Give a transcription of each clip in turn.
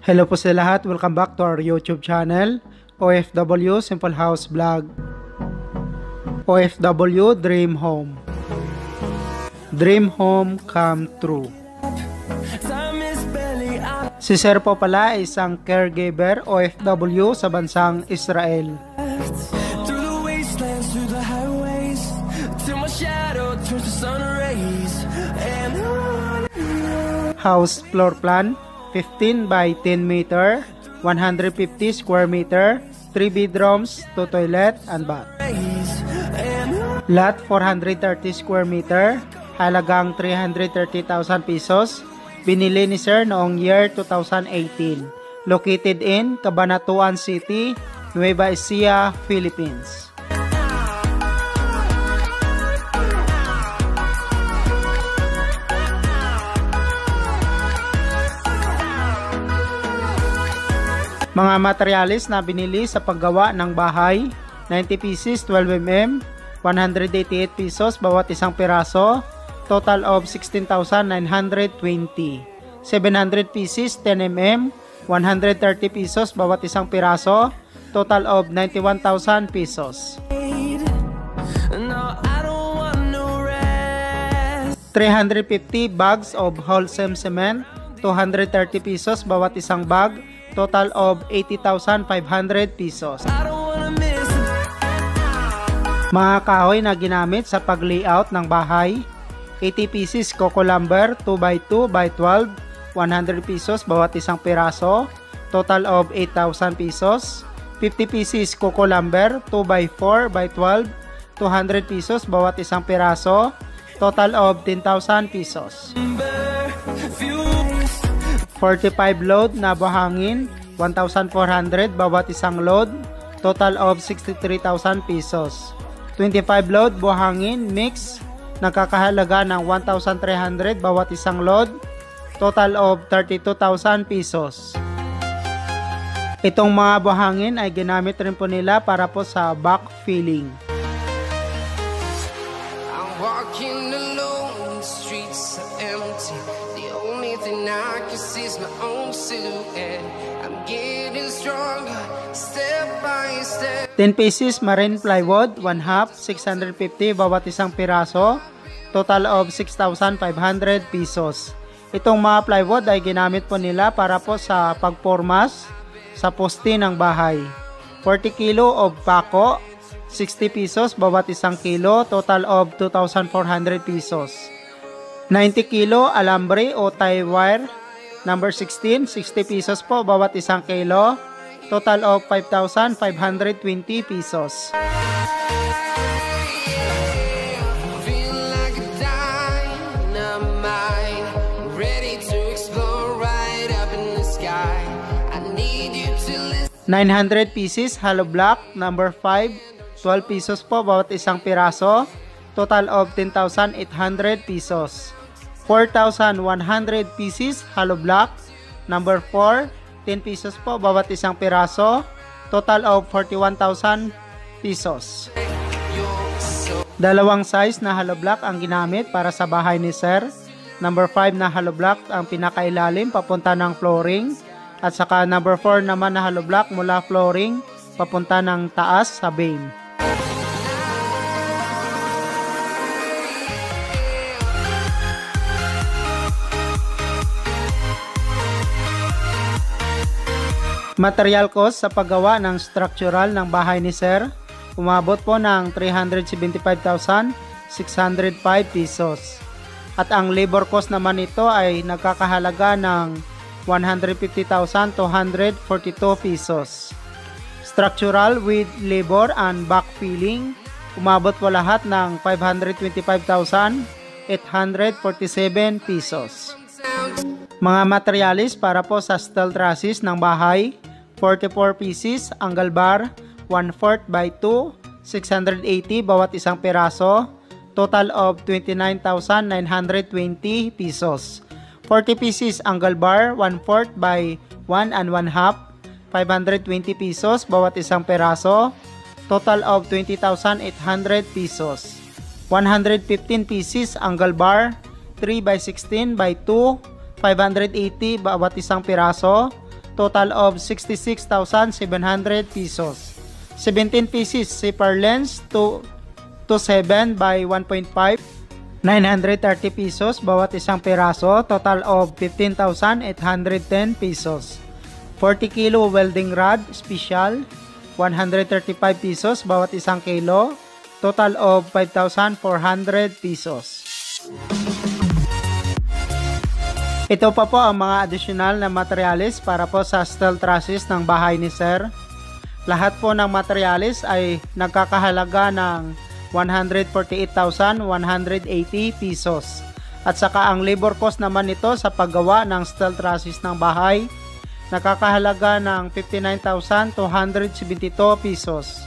Hello po sa lahat, welcome back to our YouTube channel, OFW Simple House Vlog. OFW Dream Home. Dream Home Come True. Si Sir po pala ay isang caregiver OFW sa bansang Israel. House floor plan 15 by 10 meter, 150 square meter, 3 bedrooms, 2 toilet and bath. Lot 430 square meter, halagang 330,000 pesos. Binili ni Sir noong year 2018. Located in Cabanatuan City, Nueva Ecija, Philippines. Mga materialis na binili sa paggawa ng bahay, 90 pieces 12mm, 188 pesos bawat isang piraso, total of 16,920. 700 pieces 10mm, 130 pesos bawat isang piraso, total of 91,000 pesos. 350 bags of wholesome cement, 230 pesos bawat isang bag, total of 80,500 pesos. Mga kahoy na ginamit sa pag-layout ng bahay, 80 pieces coco lumber 2x2x12, 100 pesos bawat isang piraso, total of 8,000 pesos. 50 pieces coco lumber 2x4x12, 200 pesos bawat isang piraso, total of 10,000 pesos. 45 load na buhangin, 1,400 bawat isang load, total of 63,000 pesos. 25 load buhangin mix, nagkakahalaga ng 1,300 bawat isang load, total of 32,000 pesos. Itong mga buhangin ay ginamit rin po nila para po sa backfilling. I'm walking alone, the streets are empty. The only thing I can see is my own silhouette. I'm getting stronger, step by step. 10 pieces marine plywood, 1/2, 650 bawat isang piraso, total of 6,500 pesos. Itong mga plywood ay ginamit po nila para po sa pagpormas sa poste ng bahay. 40 kilo of pako, 60 pesos bawat isang kilo, total of 2,400 pesos. 90 kilo alambre o tie wire, number 16, 60 pesos po bawat isang kilo, total of 5,520 pesos. $900 pieces hollow block, number 5, 12 pesos po bawat isang piraso, total of 10,800 pesos. 4,100 pieces hollow block, number 4, 10 pesos po bawat isang piraso, total of 41,000 pesos. Dalawang size na hollow block ang ginamit para sa bahay ni Sir. Number 5 na hollow block ang pinakailalim papunta ng flooring, at saka number 4 naman na hollow block mula flooring papunta ng taas sa beam. Material cost sa paggawa ng structural ng bahay ni Sir, umabot po ng 375,605 pesos. At ang labor cost naman nito ay nagkakahalaga ng 150,242 pesos. Structural with labor and backfilling, umabot po lahat ng 525,847 pesos. Mga materialis para po sa steel trusses ng bahay, 44 pieces angle bar, 1/4 by 2, 680 bawat isang piraso, total of 29,920 pesos. 40 pieces angle bar, 1/4 by 1 and 1/2, 520 pesos bawat isang piraso, total of 20,800 pesos. 115 pieces angle bar, 3 by 16 by 2, 580 bawat isang piraso, total of 66,700 pesos. 17 pieces zipper lens, 2.7 by 1.5, 930 pesos bawat isang piraso, total of 15,810 pesos. 40 kilo welding rod, special, 135 pesos bawat isang kilo, total of 5,400 pesos. Ito pa po ang mga additional na materialis para po sa steel trusses ng bahay ni Sir. Lahat po ng materialis ay nagkakahalaga ng 148,180 pesos. At saka ang labor cost naman nito sa paggawa ng steel trusses ng bahay, nakakahalaga ng 59,272 pesos.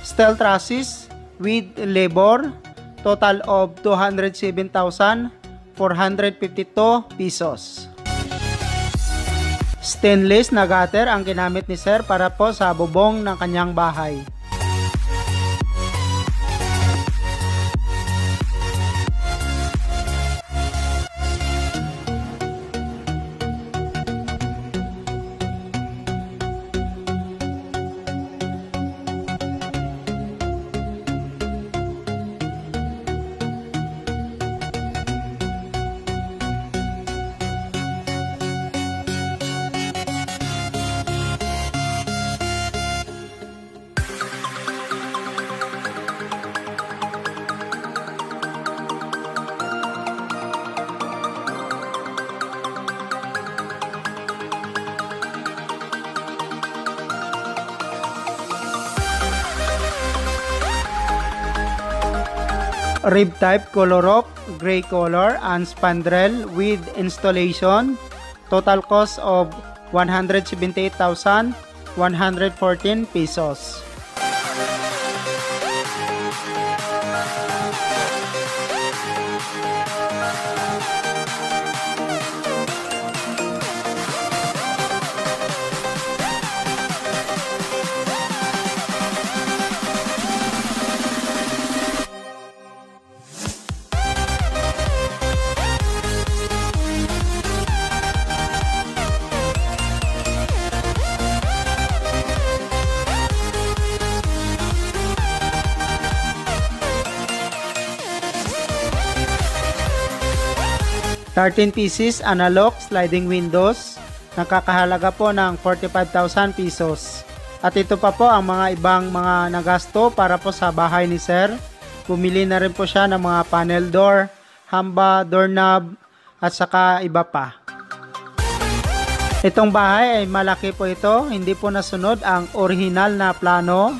Steel trusses with labor, total of 207,452 pesos. Stainless na gutter ang ginamit ni Sir para po sa bubong ng kanyang bahay. Rib type color rope, gray color and spandrel with installation. Total cost of 178,114 pesos. $13 pieces analog sliding windows, nakakahalaga po ng 45,000 pesos. At ito pa po ang mga ibang mga nagasto para po sa bahay ni Sir. Bumili na rin po siya ng mga panel door, hamba, doorknob at saka iba pa. Itong bahay ay malaki po ito, hindi po nasunod ang original na plano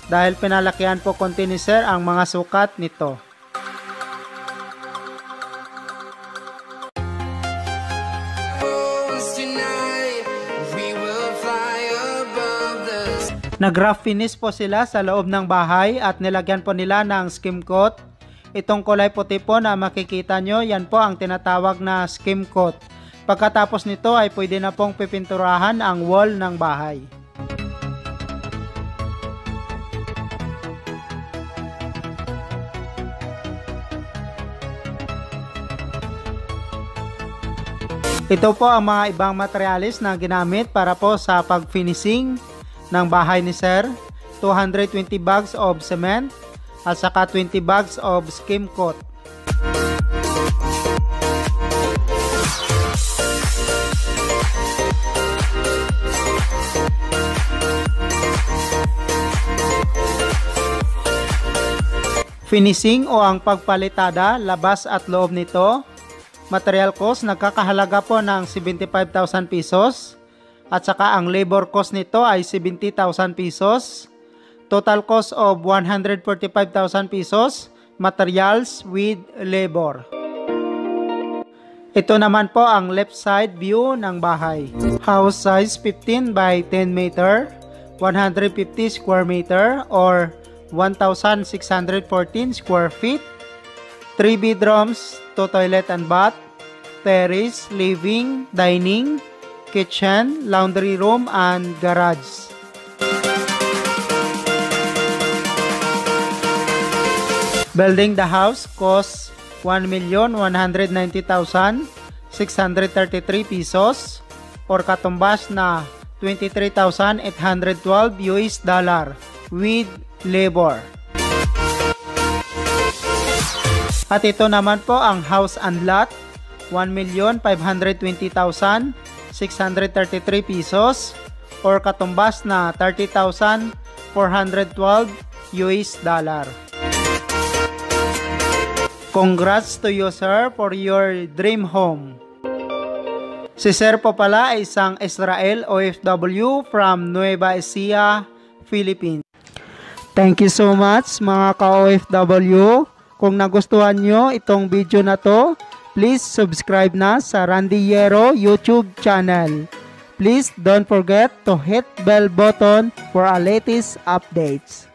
dahil pinalakihan po konti ni Sir ang mga sukat nito. Nag-rough finish po sila sa loob ng bahay at nilagyan po nila ng skim coat. Itong kulay puti po na makikita nyo, yan po ang tinatawag na skim coat. Pagkatapos nito ay pwede na pong pipinturahan ang wall ng bahay. Ito po ang mga ibang materialis na ginamit para po sa pag-finishing ng bahay ni Sir. 220 bags of cement at saka 20 bags of skim coat. Finishing o ang pagpalitada, labas at loob nito. Material cost nagkakahalaga po ng 75,000 pesos. At saka ang labor cost nito ay 70,000 pesos. Total cost of 145,000 pesos. Materials with labor. Ito naman po ang left side view ng bahay. House size 15 by 10 meter, 150 square meter or 1,614 square feet. 3 bedrooms, 2 toilet and bath, terrace, living, dining, kitchen, laundry room, and garage. Building the house costs 1,190,633 pesos or katumbas na $23,812 with labor. At ito naman po ang house and lot, 1,520,633 pesos or katumbas na $30,412. Congrats to you, sir, for your dream home. Si sir po pala ay isang Israel OFW from Nueva Ecija, Philippines. Thank you so much mga ka-OFW. Kung nagustuhan nyo itong video na to, please subscribe na sa Randy Yero YouTube channel. Please don't forget to hit bell button for our latest updates.